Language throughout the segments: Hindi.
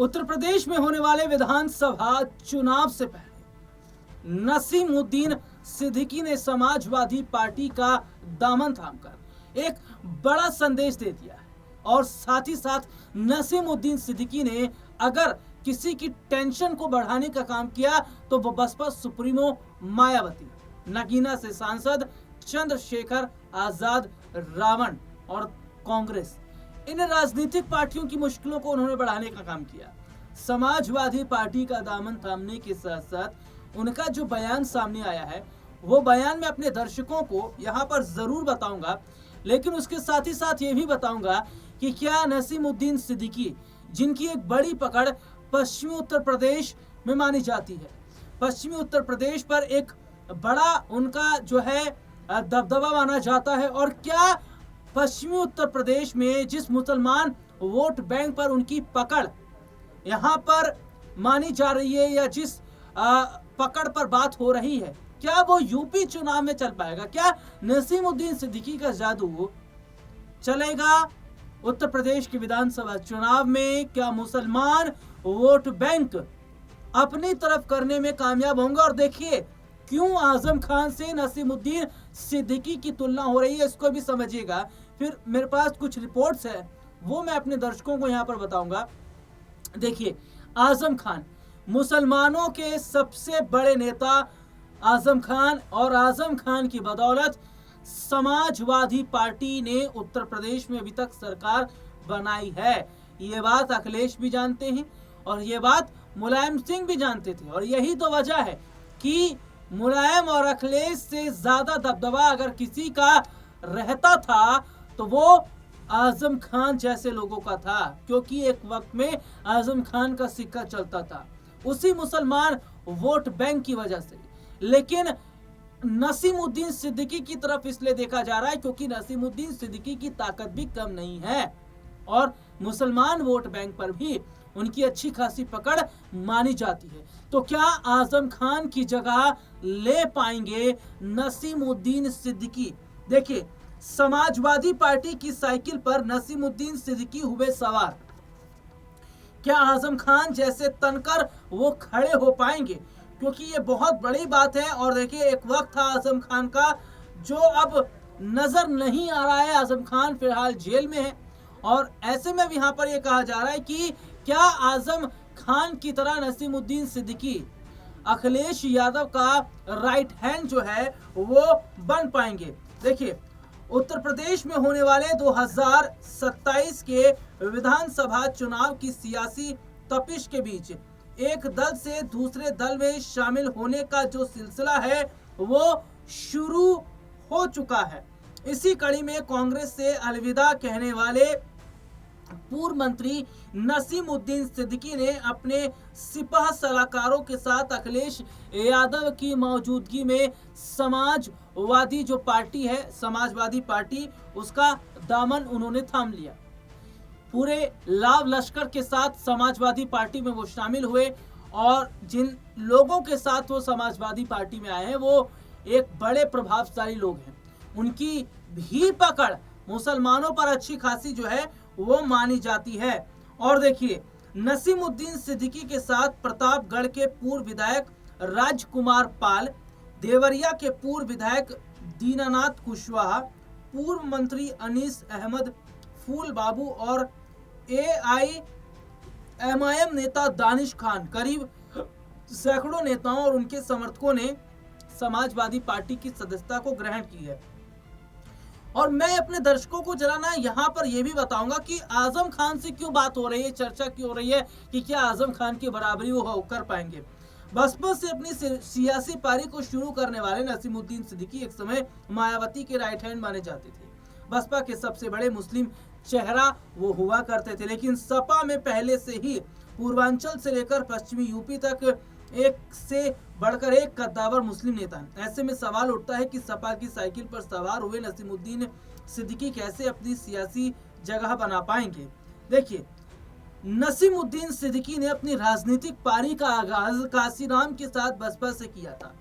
उत्तर प्रदेश में होने वाले विधानसभा चुनाव से पहले नसीमुद्दीन सिद्दीकी ने समाजवादी पार्टी का दामन थामकर एक बड़ा संदेश दे दिया है और साथ ही साथ नसीमुद्दीन सिद्दीकी ने अगर किसी की टेंशन को बढ़ाने का काम किया तो वो बसपा सुप्रीमो मायावती, नगीना से सांसद चंद्रशेखर आजाद रावण और कांग्रेस, इन राजनीतिक पार्टियों की मुश्किलों को उन्होंने बढ़ाने का काम किया। समाजवादी पार्टी का दामन थामने के साथ साथ उनका जो बयान सामने आया है वो बयान मैं अपने दर्शकों को यहाँ पर जरूर बताऊंगा, लेकिन उसके साथ ही साथ ये भी बताऊंगा कि क्या नसीमुद्दीन सिद्दीकी, जिनकी एक बड़ी पकड़ पश्चिमी उत्तर प्रदेश में मानी जाती है, पश्चिमी उत्तर प्रदेश पर एक बड़ा उनका जो है दबदबा माना जाता है, और क्या पश्चिमी उत्तर प्रदेश में जिस मुसलमान वोट बैंक पर उनकी पकड़ यहाँ पर मानी जा रही है या जिस पकड़ पर बात हो रही है, क्या वो यूपी चुनाव में चल पाएगा? क्या नसीमुद्दीन सिद्दीकी का जादू चलेगा उत्तर प्रदेश के विधानसभा चुनाव में? क्या मुसलमान वोट बैंक अपनी तरफ करने में कामयाब होंगे? और देखिए क्यों आजम खान से नसीमुद्दीन सिद्दीकी की तुलना हो रही है, इसको भी समझिएगा। फिर मेरे पास कुछ रिपोर्ट्स है वो मैं अपने दर्शकों को यहाँ पर बताऊंगा। देखिए, आजम खान, मुसलमानों के सबसे बड़े नेता आजम खान, और आजम खान की बदौलत समाजवादी पार्टी ने उत्तर प्रदेश में अभी तक सरकार बनाई है। ये बात अखिलेश भी जानते हैं और ये बात मुलायम सिंह भी जानते थे, और यही तो वजह है कि मुलायम और अखिलेश से ज्यादा दबदबा अगर किसी का रहता था तो वो आजम खान जैसे लोगों का था, क्योंकि एक वक्त में आजम खान का सिक्का चलता था उसी मुसलमान वोट बैंक की वजह से। लेकिन नसीमुद्दीन सिद्दीकी की तरफ इसलिए देखा जा रहा है क्योंकि नसीमुद्दीन सिद्दीकी की ताकत भी कम नहीं है और मुसलमान वोट बैंक पर भी उनकी अच्छी खासी पकड़ मानी जाती है। तो क्या आजम खान की जगह ले पाएंगे नसीमुद्दीन सिद्दीकी? देखिए, समाजवादी पार्टी की साइकिल पर नसीमुद्दीन सिद्दीकी हुए सवार, क्या आजम खान जैसे तनकर वो खड़े हो पाएंगे? क्योंकि ये बहुत बड़ी बात है। और देखिए, एक वक्त था आजम खान का जो अब नजर नहीं आ रहा है। आजम खान फिलहाल जेल में है और ऐसे में यहाँ पर ये कहा जा रहा है कि क्या आजम खान की तरह नसीमुद्दीन सिद्दीकी अखिलेश यादव का राइट हैंड जो है वो बन पाएंगे? देखिए, उत्तर प्रदेश में होने वाले 2027 के विधानसभा चुनाव की सियासी तपिश के बीच एक दल से दूसरे दल में शामिल होने का जो सिलसिला है वो शुरू हो चुका है। इसी कड़ी में कांग्रेस से अलविदा कहने वाले पूर्व मंत्री नसीमुद्दीन सिद्दीकी ने अपने सिपह सलाहकारों के साथ अखिलेश यादव की मौजूदगी में समाजवादी जो पार्टी है, समाजवादी पार्टी, उसका दामन उन्होंने थाम लिया। पूरे लाव लश्कर के साथ समाजवादी पार्टी में वो शामिल हुए और जिन लोगों के साथ वो समाजवादी पार्टी में आए हैं वो एक बड़े प्रभावशाली लोग हैं। उनकी भी पकड़ मुसलमानों पर अच्छी खासी जो है वो मानी जाती है। और देखिए, नसीमुद्दीन सिद्दीकी के साथ प्रतापगढ़ के पूर्व विधायक राजकुमार पाल, देवरिया के पूर्व विधायक दीनानाथ कुशवाहा, पूर्व मंत्री अनीस अहमद फूल बाबू और AIMIM नेता दानिश खान, करीब सैकड़ों नेताओं और उनके समर्थकों ने समाजवादी पार्टी की सदस्यता को ग्रहण की है। और मैं अपने दर्शकों को जरा ना यहाँ पर यह भी बताऊंगा कि आजम खान से क्यों बात हो रही है, चर्चा क्यों हो रही है कि क्या आजम खान की बराबरी वो कर पाएंगे। बसपा से अपनी सियासी पारी को शुरू करने वाले नसीमुद्दीन सिद्दीकी एक समय मायावती के राइट हैंड माने जाते थे। बसपा के सबसे बड़े मुस्लिम चेहरा वो हुआ करते थे, लेकिन सपा में पहले से ही पूर्वांचल से लेकर पश्चिमी यूपी तक एक से बढ़कर एक कद्दावर मुस्लिम नेता है। ऐसे में सवाल उठता है कि सपा की साइकिल पर सवार हुए नसीमुद्दीन सिद्दीकी कैसे अपनी सियासी जगह बना पाएंगे। देखिए, नसीमुद्दीन सिद्दीकी ने अपनी राजनीतिक पारी का आगाज काशीराम के साथ बसपा से किया था।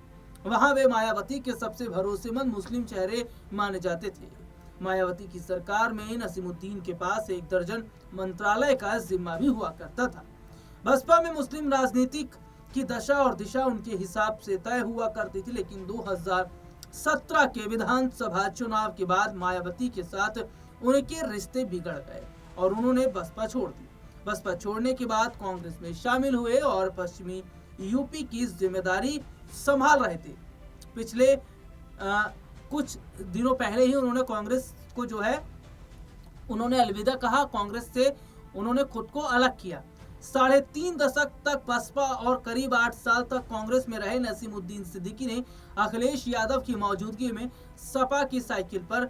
वहां वे मायावती के सबसे भरोसेमंद मुस्लिम चेहरे माने जाते थे। मायावती की सरकार में नसीमुद्दीन के पास 1 दर्जन मंत्रालय का जिम्मा भी हुआ करता था। बसपा में मुस्लिम राजनीतिक की दशा और दिशा उनके हिसाब से तय हुआ करती थी, लेकिन 2017 के विधानसभा चुनाव के बाद मायावती के साथ उनके रिश्ते बिगड़ गए और उन्होंने बसपा छोड़ दी। बसपा छोड़ने के बाद कांग्रेस में शामिल हुए और पश्चिमी यूपी की जिम्मेदारी संभाल रहे थे। पिछले कुछ दिनों पहले ही उन्होंने कांग्रेस को जो है उन्होंने अलविदा कहा, कांग्रेस से उन्होंने खुद को अलग किया। 3.5 दशक तक बसपा और करीब 8 साल तक कांग्रेस में रहे नसीमुद्दीन सिद्दीकी ने अखिलेश यादव की मौजूदगी में सपा की साइकिल पर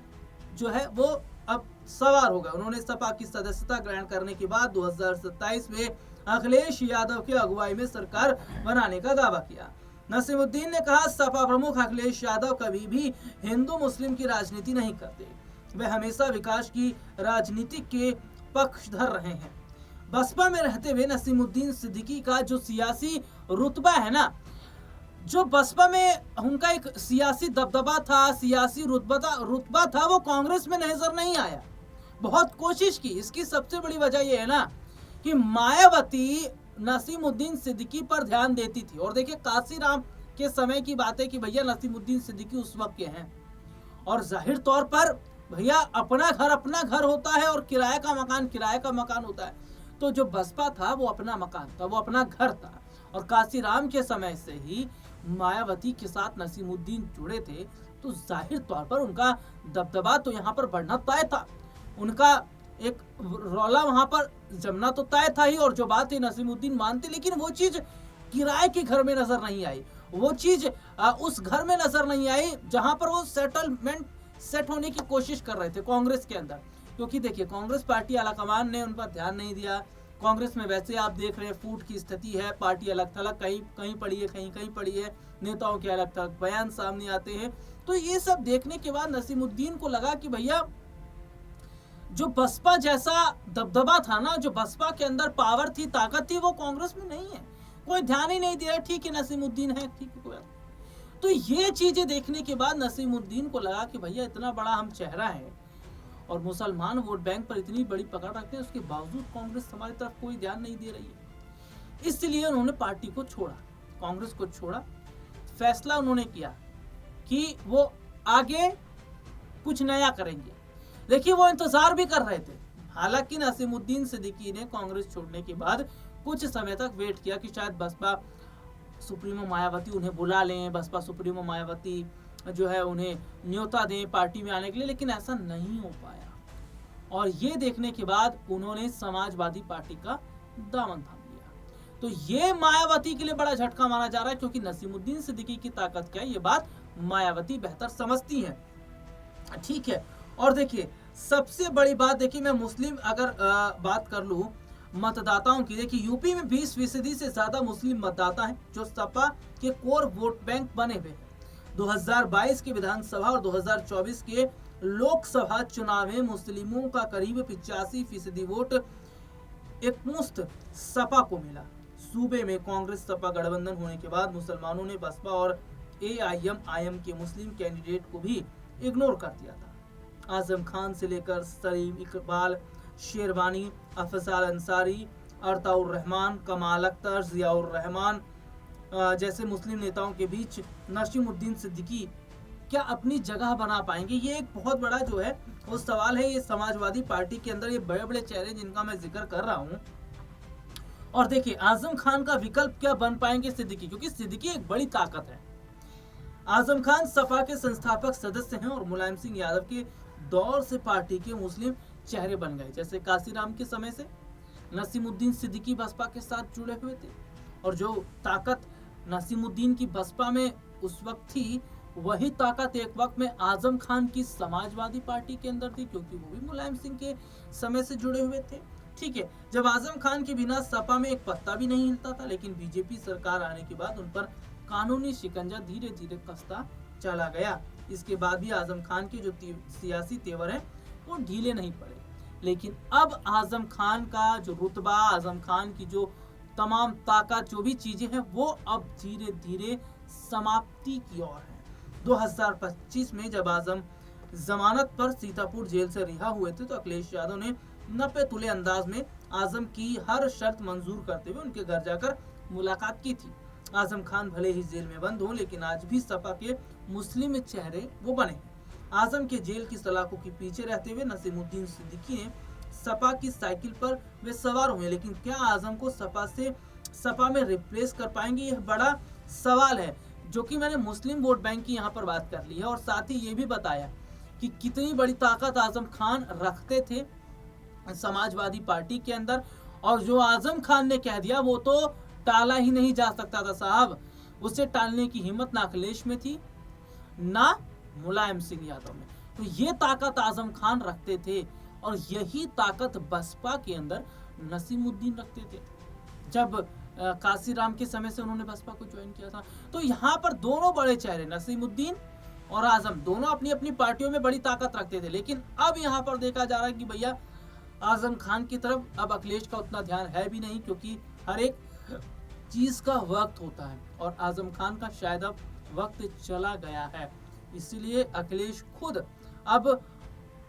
जो है वो अब सवार हो गए। उन्होंने सपा की सदस्यता ग्रहण करने के बाद 2027 में अखिलेश यादव की अगुवाई में सरकार बनाने का दावा किया। नसीमुद्दीन ने कहा, सपा प्रमुख अखिलेश यादव कभी भी हिंदू मुस्लिम की राजनीति नहीं करते, वे हमेशा विकास की राजनीति के पक्षधर रहे हैं। बसपा में रहते हुए नसीमुद्दीन सिद्दीकी का जो सियासी रुतबा है ना, जो बसपा में उनका एक सियासी दबदबा था, सियासी रुतबा था, वो कांग्रेस में नजर नहीं आया। बहुत कोशिश की। इसकी सबसे बड़ी वजह यह है ना कि मायावती नसीमुद्दीन सिद्दीकी पर ध्यान देती थी। और देखिए काशीराम के समय की बात है कि भैया नसीमुद्दीन सिद्दीकी उस वक्त के हैं और जाहिर तौर पर भैया अपना घर होता है और किराए का मकान होता है। तो जो बसपा था वो अपना मकान था, वो अपना घर था। और काशीराम के समय से ही मायावती के साथ नसीमुद्दीन जुड़े थे, तो जाहिर तौर पर उनका दबदबा तो यहाँ पर बढ़ना तय था, उनका एक रौला वहां पर जमना तो तय था ही। और जो बात है नसीमुद्दीन मानते, लेकिन वो चीज किराए के घर में नजर नहीं आई, वो चीज उस घर में नजर नहीं आई जहां पर वो सेट होने की कोशिश कर रहे थे कांग्रेस के अंदर। क्योंकि देखिए कांग्रेस पार्टी आलाकमान ने उन पर ध्यान नहीं दिया। कांग्रेस में वैसे आप देख रहे हैं फूट की स्थिति है, पार्टी अलग थलग कहीं पड़ी है, कहीं पड़ी है, नेताओं के अलग थलग बयान सामने आते हैं। तो ये सब देखने के बाद नसीमुद्दीन को लगा कि भैया जो बसपा जैसा दबदबा था ना, जो बसपा के अंदर पावर थी, ताकत थी, वो कांग्रेस में नहीं है। कोई ध्यान ही नहीं दिया, ठीक है नसीमुद्दीन है, ठीक है कोई। तो ये चीजें देखने के बाद नसीमुद्दीन को लगा कि भैया इतना बड़ा हम चेहरा है और मुसलमान वोट बैंक पर इतनी बड़ी पकड़ रखते हैं, उसके बावजूद कांग्रेस हमारी तरफ कोई ध्यान नहीं दे रही है। इसलिए उन्होंने पार्टी को छोड़ा, कांग्रेस को छोड़ा। फैसला उन्होंने किया कि वो आगे कुछ नया करेंगे। देखिए वो इंतजार भी कर रहे थे। हालांकि नसीमुद्दीन सिद्दीकी ने कांग्रेस छोड़ने के बाद कुछ समय तक वेट किया कि शायद बसपा सुप्रीमो मायावती उन्हें बुला लें, बसपा सुप्रीमो मायावती जो है उन्हें न्योता दें पार्टी में आने के लिए, लेकिन ऐसा नहीं हो पाया। और ये देखने के बाद उन्होंने समाजवादी पार्टी का दामन थाम लिया। तो ये मायावती के लिए बड़ा झटका माना जा रहा है, क्योंकि नसीमुद्दीन सिद्दीकी की ताकत क्या है ये बात मायावती बेहतर समझती है, ठीक है। और देखिए सबसे बड़ी बात, देखिए मैं मुस्लिम अगर बात कर लूं मतदाताओं की, देखिए यूपी में 20% से ज्यादा मुस्लिम मतदाता हैं जो सपा के कोर वोट बैंक बने हुए हैं। 2022 के विधानसभा और 2024 के लोकसभा चुनाव में मुस्लिमों का करीब 85% वोट एकमुश्त सपा को मिला। सूबे में कांग्रेस सपा गठबंधन होने के बाद मुसलमानों ने बसपा और AIM के मुस्लिम कैंडिडेट को भी इग्नोर कर दिया था। आजम खान से लेकर सलीम, इकबाल शेरवानी, अफजाल अंसारी, अरताउर रहमान, कमाल अख्तर, जियाउर रहमान जैसे मुस्लिम नेताओं के बीच नसीमुद्दीन सिद्दीकी क्या अपनी जगह बना पाएंगे? ये एक बहुत बड़ा जो है वो सवाल है। ये समाजवादी पार्टी के अंदर ये बड़े बड़े चेहरे जिनका मैं जिक्र कर रहा हूँ। और देखिए आजम खान का विकल्प क्या बन पाएंगे सिद्दीकी, क्योंकि सिद्दीकी एक बड़ी ताकत है। आजम खान सपा के संस्थापक सदस्य हैं और मुलायम सिंह यादव के दौर से पार्टी के मुस्लिम चेहरे बन गए। जैसे काशीराम के समय से नसीमुद्दीन सिद्दीकी बसपा के साथ जुड़े हुए थे और जो ताकत नसीमुद्दीन की बसपा में उस वक्त थी, वही ताकत एक वक्त में आजम खान की समाजवादी पार्टी के अंदर थी, क्योंकि वो भी मुलायम सिंह के समय से जुड़े हुए थे, ठीक है। जब आजम खान के बिना सपा में एक पत्ता भी नहीं हिलता था, लेकिन बीजेपी सरकार आने के बाद उन पर कानूनी शिकंजा धीरे धीरे कसता चला गया। इसके बाद भी आजम खान के जो सियासी तेवर हैं वो ढीले नहीं पड़े। लेकिन अब आजम खान का जो रुतबा, आजम खान की जो तमाम ताकत, जो भी चीजें हैं, वो अब धीरे धीरे समाप्ति की ओर है। 2025 में जब आजम जमानत पर सीतापुर जेल से रिहा हुए थे, तो अखिलेश यादव ने 90 तुले अंदाज में आजम की हर शर्त मंजूर करते हुए उनके घर जाकर मुलाकात की थी। आजम खान भले ही जेल में बंद हो, लेकिन आज भी सपा के मुस्लिम चेहरे वो बने हैं। आजम के जेल की सलाखों के पीछे रहते हुए नसीमुद्दीन सिद्दीकी ने सपा की साइकिल पर वे सवार हुए, लेकिन क्या आजम को सपा में रिप्लेस कर पाएंगे, यह बड़ा सवाल है। जो कि मैंने मुस्लिम वोट बैंक की यहाँ पर बात कर ली है, और साथ ही ये भी बताया कि कितनी बड़ी ताकत आजम खान रखते थे समाजवादी पार्टी के अंदर, और जो आजम खान ने कह दिया वो तो टाला ही नहीं जा सकता था साहब। उसे टालने की हिम्मत ना अखिलेश में थी, ना मुलायम सिंह यादव में। तो ये ताकत आजम खान रखते थे, और यही ताकत बसपा के अंदर नसीमुद्दीन रखते थे। जब काशीराम के समय से उन्होंने बसपा को ज्वाइन किया था। तो यहाँ पर दोनों बड़े चेहरे नसीमुद्दीन और आजम दोनों अपनी अपनी पार्टियों में बड़ी ताकत रखते थे, लेकिन अब यहाँ पर देखा जा रहा है कि भैया आजम खान की तरफ अब अखिलेश का उतना ध्यान है भी नहीं, क्योंकि हर एक चीज का वक्त होता है, और आजम खान का शायद अब वक्त चला गया है। इसलिए अखिलेश खुद अब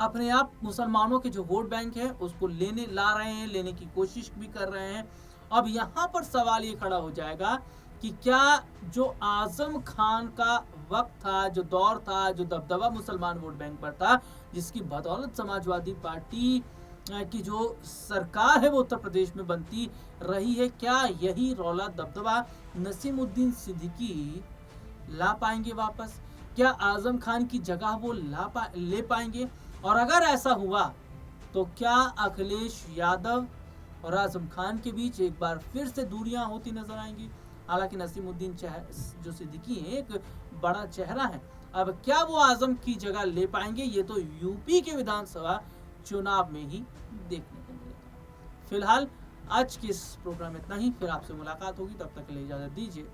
अपने आप मुसलमानों के जो वोट बैंक है उसको लेने की कोशिश भी कर रहे हैं। अब यहाँ पर सवाल ये खड़ा हो जाएगा कि क्या जो आजम खान का वक्त था, जो दौर था, जो दबदबा मुसलमान वोट बैंक पर था, जिसकी बदौलत समाजवादी पार्टी की जो सरकार है वो उत्तर प्रदेश में बनती रही है, क्या यही रौला दबदबा नसीमुद्दीन सिद्दीकी ला पाएंगे वापस? क्या आजम खान की जगह वो ले पाएंगे? और अगर ऐसा हुआ तो क्या अखिलेश यादव और आजम खान के बीच एक बार फिर से दूरियां होती नजर आएंगी? हालांकि नसीमुद्दीन जो सिद्दीकी है एक बड़ा चेहरा है, अब क्या वो आजम की जगह ले पाएंगे, ये तो यूपी के विधानसभा चुनाव में ही देखने को मिलेगा। फिलहाल आज के इस प्रोग्राम में इतना ही, फिर आपसे मुलाकात होगी, तब तक के लिए इजाजत दीजिए।